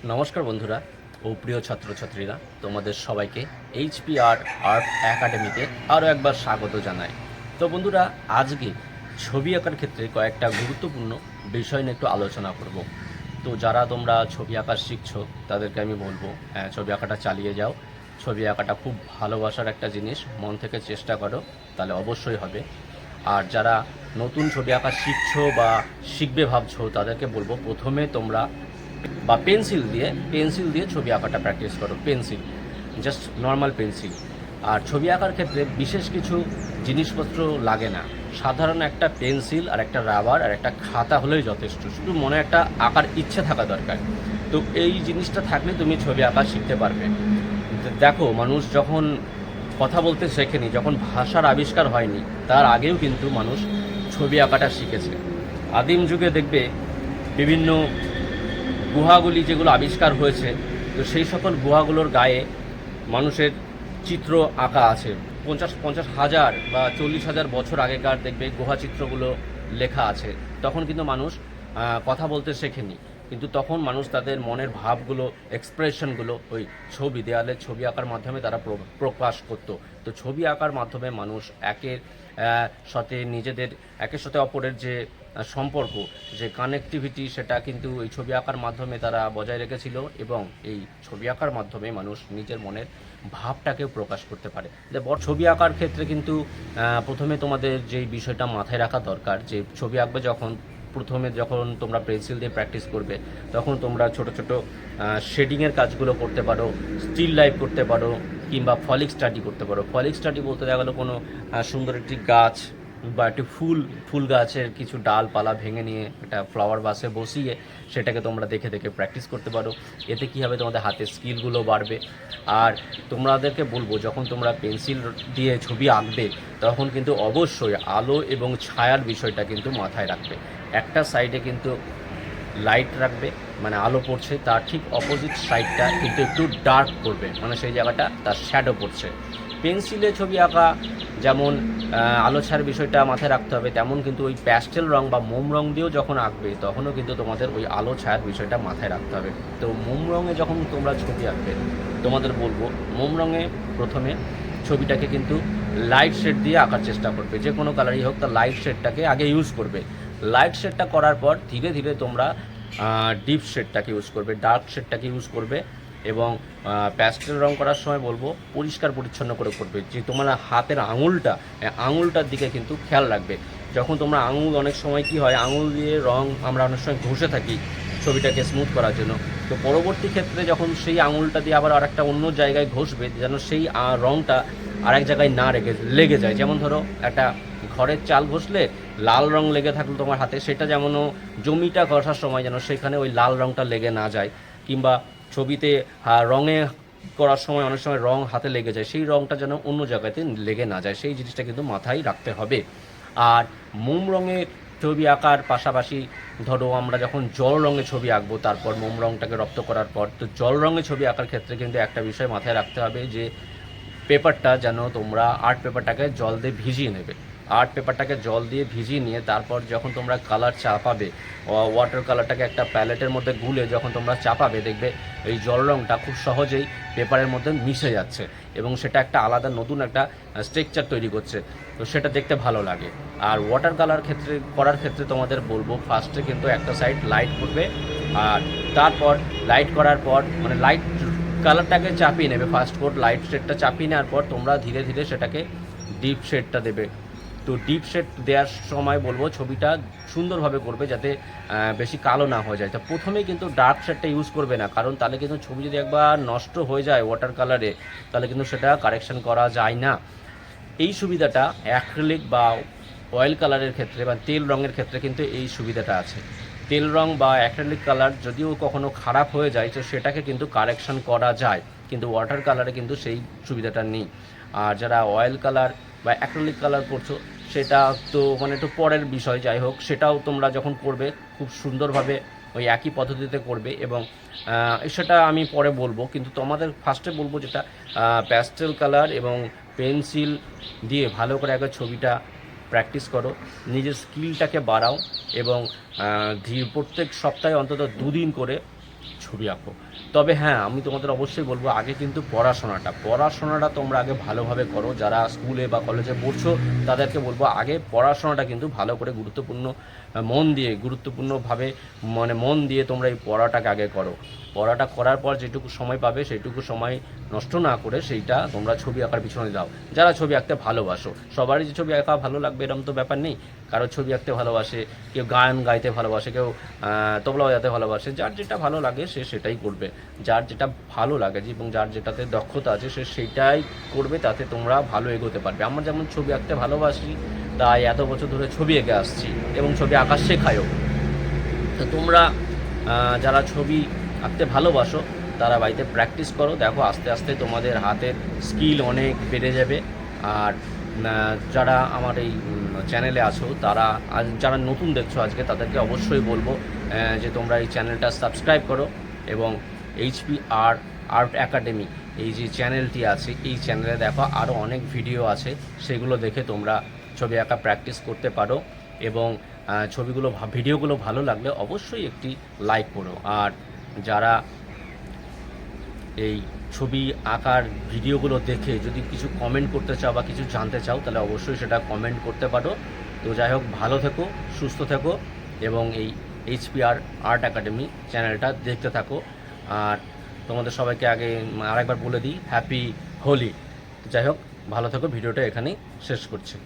নমস্কার বন্ধুরা ও প্রিয় ছাত্রছাত্রীরা, তোমাদের সবাইকে এইচপিআর আর্ট একাডেমিতে আরও একবার স্বাগত জানাই। তো বন্ধুরা, আজকে ছবি আঁকার ক্ষেত্রে কয়েকটা গুরুত্বপূর্ণ বিষয় নিয়ে একটু আলোচনা করব। তো যারা তোমরা ছবি আঁকা শিখছো তাদেরকে আমি বলবো, ছবি আঁকাটা চালিয়ে যাও। ছবি আঁকাটা খুব ভালোবাসার একটা জিনিস, মন থেকে চেষ্টা করো, তাহলে অবশ্যই হবে। আর যারা নতুন ছবি আঁকা শিখছো বা শিখবে ভাবছো তাদেরকে বলবো, প্রথমে তোমরা পেন্সিল দিয়ে ছবি আঁকাটা প্র্যাকটিস করো। Pencil, just normal pencil. আর ছবি আঁকার ক্ষেত্রে বিশেষ কিছু জিনিসপত্র লাগে না, সাধারণ একটা পেন্সিল আর একটা রাবার আর একটা খাতা হলেই যথেষ্ট। শুধু মনে একটা আঁকার ইচ্ছে থাকা দরকার। তো এই জিনিসটা থাকলে তুমি ছবি আঁকা শিখতে পারবে। দেখো, মানুষ যখন কথা বলতে শেখেনি, যখন ভাষার আবিষ্কার হয়নি, তার আগেও কিন্তু মানুষ ছবি আঁকাটা শিখেছে। আদিম যুগে দেখবে বিভিন্ন গুহাগুলি যেগুলো আবিষ্কার হয়েছে, তো সেই সকল গুহাগুলোর গায়ে মানুষের চিত্র আঁকা আছে। পঞ্চাশ পঞ্চাশ হাজার বা 40,000 বছর আগেকার দেখবে গুহা চিত্রগুলো লেখা আছে। তখন কিন্তু মানুষ কথা বলতে শেখেনি, কিন্তু তখন মানুষ তাদের মনের ভাবগুলো, এক্সপ্রেশনগুলো ওই দেয়ালের ছবি আঁকার মাধ্যমে তারা প্রকাশ করতো। তো ছবি আঁকার মাধ্যমে মানুষ একের সাথে অপরের যে সম্পর্ক, যে কানেক্টিভিটি, সেটা কিন্তু এই ছবি আঁকার মাধ্যমে তারা বজায় রেখেছিল। এবং এই ছবি আঁকার মাধ্যমে মানুষ নিজের মনের ভাবটাকেও প্রকাশ করতে পারে। ছবি আঁকার ক্ষেত্রে কিন্তু প্রথমে তোমাদের যেই বিষয়টা মাথায় রাখা দরকার, যে ছবি আঁকবে যখন তোমরা পেন্সিল দিয়ে প্র্যাকটিস করবে, তখন তোমরা ছোট ছোট শেডিংয়ের কাজগুলো করতে পারো, স্টিল লাইফ করতে পারো, কিংবা ফলিক স্টাডি করতে পারো। ফলিক স্টাডি বলতে দেখা গেলো কোনো সুন্দর একটি গাছ বা একটি ফুল গাছের কিছু ডালপালা ভেঙে নিয়ে একটা ফ্লাওয়ার বাসে বসিয়ে সেটাকে তোমরা দেখে দেখে প্র্যাকটিস করতে পারো। এতে কী হবে, তোমাদের হাতের স্কিলগুলো বাড়বে। আর তোমাদেরকে বলবো, যখন তোমরা পেন্সিল দিয়ে ছবি আঁকবে তখন কিন্তু অবশ্যই আলো এবং ছায়ার বিষয়টা কিন্তু মাথায় রাখবে। একটা সাইডে কিন্তু লাইট রাখবে, মানে আলো পড়ছে, তার ঠিক অপোজিট সাইডটা কিন্তু একটু ডার্ক করবে, মানে সেই জায়গাটা তার শ্যাডো পড়ছে। পেন্সিলে ছবি আঁকা যেমন আলো ছায়ার বিষয়টা মাথায় রাখতে হবে, তেমন কিন্তু ওই প্যাস্টেল রং বা মোম রং দিয়েও যখন আঁকবে তখনও কিন্তু তোমাদের ওই আলো ছায়ার বিষয়টা মাথায় রাখতে হবে। তো মোম রঙে যখন তোমরা ছবি আঁকবে, তোমাদের বলবো মোম রঙে প্রথমে ছবিটাকে কিন্তু লাইট শেড দিয়ে আঁকার চেষ্টা করবে। যে কোনো কালারই হোক, তার লাইট শেডটাকে আগে ইউজ করবে। লাইট শেডটা করার পর ধীরে ধীরে তোমরা ডিপ শেডটাকে ইউজ করবে, ডার্ক শেডটাকে ইউজ করবে। এবং প্যাস্টেল রং করার সময় বলবো পরিষ্কার পরিচ্ছন্ন করে করবে। যে তোমার হাতের আঙুলটার দিকে কিন্তু খেয়াল রাখবে। যখন তোমরা অনেক সময় কি হয়, আঙুল দিয়ে রং আমরা অনেক সময় ঘষে থাকি ছবিটাকে স্মুথ করার জন্য। তো পরবর্তী ক্ষেত্রে যখন সেই আঙুলটা দিয়ে আবার আরেকটা অন্য জায়গায় ঘষবে, যেন সেই রংটা আরেক জায়গায় না লেগে যায়। যেমন ধরো, একটা ঘরের চাল ঘষলে লাল রং লেগে থাকলো তোমার হাতে, সেটা যেমন জমিটা ঘষার সময় যেন সেখানে ওই লাল রংটা লেগে না যায়। কিংবা ছবিতে রঙে করার সময় অনেক সময় রং হাতে লেগে যায়, সেই রংটা যেন অন্য জায়গাতে লেগে না যায়, সেই জিনিসটা কিন্তু মাথায় রাখতে হবে। আর মোম রঙের ছবি আঁকার পাশাপাশি ধরো আমরা যখন জল রঙে ছবি আঁকবো, তারপর মোম রঙটাকে রপ্ত করার পর, তো জল রঙে ছবি আঁকার ক্ষেত্রে কিন্তু একটা বিষয় মাথায় রাখতে হবে, যে পেপারটা যেন তোমরা আর্ট পেপারটাকে জল দিয়ে ভিজিয়ে নেবে। আর্ট পেপারটাকে জল দিয়ে ভিজিয়ে নিয়ে তারপর যখন তোমরা কালার চাপাবে, ওয়াটার কালারটাকে একটা প্যালেটের মধ্যে গুলে যখন তোমরা চাপাবে, দেখবে এই জল রঙটা খুব সহজেই পেপারের মধ্যে মিশে যাচ্ছে এবং সেটা একটা আলাদা নতুন একটা স্ট্রাকচার তৈরি করছে। তো সেটা দেখতে ভালো লাগে। আর ওয়াটার কালার করার ক্ষেত্রে তোমাদের বলবো, ফার্স্টে কিন্তু একটা সাইড লাইট করবে, আর তারপর লাইট করার পর মানে লাইট কালারটাকে চাপিয়ে নেবে। ফার্স্ট কোট লাইট শেডটা চাপিয়ে নেওয়ার পর তোমরা ধীরে ধীরে সেটাকে ডিপ শেডটা দেবে। তো ডিপ শেড দেওয়ার সময় বলবো ছবিটা সুন্দরভাবে করবে, যাতে বেশি কালো না হয়ে যায়। তো প্রথমেই কিন্তু ডার্ক শেডটা ইউজ করবে না, কারণ তাহলে কিন্তু ছবি যদি একবার নষ্ট হয়ে যায় ওয়াটার কালারে, তাহলে কিন্তু সেটা কারেকশন করা যায় না। এই সুবিধাটা অ্যাক্রিলিক বা অয়েল কালারের ক্ষেত্রে বা তেল রঙের ক্ষেত্রে কিন্তু এই সুবিধাটা আছে। তেল রং বা অ্যাক্রিলিক কালার যদিও কখনো খারাপ হয়ে যায়, তো সেটাকে কিন্তু কারেকশন করা যায়, কিন্তু ওয়াটার কালারে কিন্তু সেই সুবিধাটা নেই। আর যারা অয়েল কালার বা অ্যাক্রিলিক কালার করছো, সেটা তো মানে একটু পরের বিষয়, যাই হোক, সেটাও তোমরা যখন করবে খুব সুন্দরভাবে ওই একই পদ্ধতিতে করবে। এবং সেটা আমি পরে বলবো, কিন্তু তোমাদের ফার্স্টে বলবো যেটা প্যাস্টেল কালার এবং পেন্সিল দিয়ে ভালো করে একবার ছবিটা প্র্যাকটিস করো, নিজের স্কিলটাকে বাড়াও। এবং প্রত্যেক সপ্তাহে অন্তত 2 দিন করে ছবি আঁকো। তবে হ্যাঁ, আমি তোমাদের অবশ্যই বলবো আগে কিন্তু পড়াশোনাটা তোমরা আগে ভালোভাবে করো। যারা স্কুলে বা কলেজে পড়ছো তাদেরকে বলবো আগে পড়াশোনাটা কিন্তু ভালো করে গুরুত্বপূর্ণভাবে মানে মন দিয়ে তোমরা এই পড়াটাকে আগে করো। পড়াটা করার পর যেটুকু সময় পাবে সেইটুকু সময় নষ্ট না করে সেইটা তোমরা ছবি আঁকার পিছনে দাও। যারা ছবি আঁকতে ভালোবাসো, সবারই যে ছবি আঁকা ভালো লাগবে এরকম তো ব্যাপার নেই। কারো ছবি আঁকতে ভালোবাসে, কেউ গান গাইতে ভালোবাসে, কেউ তবলা বাজাতে ভালোবাসে। যার যেটা ভালো লাগে সে সেটাই করবে। যার যেটা ভালো লাগে এবং যার যেটাতে দক্ষতা আছে সে সেইটাই করবে, তাতে তোমরা ভালো এগোতে পারবে। আমরা যেমন ছবি আঁকতে ভালোবাসি তাই এত বছর ধরে ছবি এঁকে আসছি এবং ছবি আঁকা শেখায়ও। তো তোমরা যারা ছবি আঁকতে ভালোবাসো তারা বাড়িতে প্র্যাকটিস করো, দেখো আস্তে আস্তে তোমাদের হাতের স্কিল অনেক বেড়ে যাবে। আর যারা আমার এই চ্যানেলে আছো তারা যারা নতুন দেখছো আজকে তাদেরকে অবশ্যই বলবো যে তোমরা এই চ্যানেলটা সাবস্ক্রাইব করো এবং HPR আর্ট একাডেমি এই যে চ্যানেলটি আছে এই চ্যানেলে দেখো আরও অনেক ভিডিও আছে, সেগুলো দেখে তোমরা ছবি আঁকা প্র্যাকটিস করতে পারো। এবং ভিডিওগুলো ভালো লাগলে অবশ্যই একটি লাইক করো। আর যারা এই ছবি আঁকার ভিডিওগুলো দেখে যদি কিছু কমেন্ট করতে চাও বা কিছু জানতে চাও তাহলে অবশ্যই সেটা কমেন্ট করতে পারো। তো যাই হোক, ভালো থেকো, সুস্থ থেকো এবং এই HPR আর্ট একাডেমি চ্যানেলটা দেখতে থাকো। আর তোমাদের সবাইকে আগে আরেকবার বলে দিই হ্যাপি হোলি। যাই হোক, ভালো থেকো, ভিডিওটা এখানেই শেষ করছি।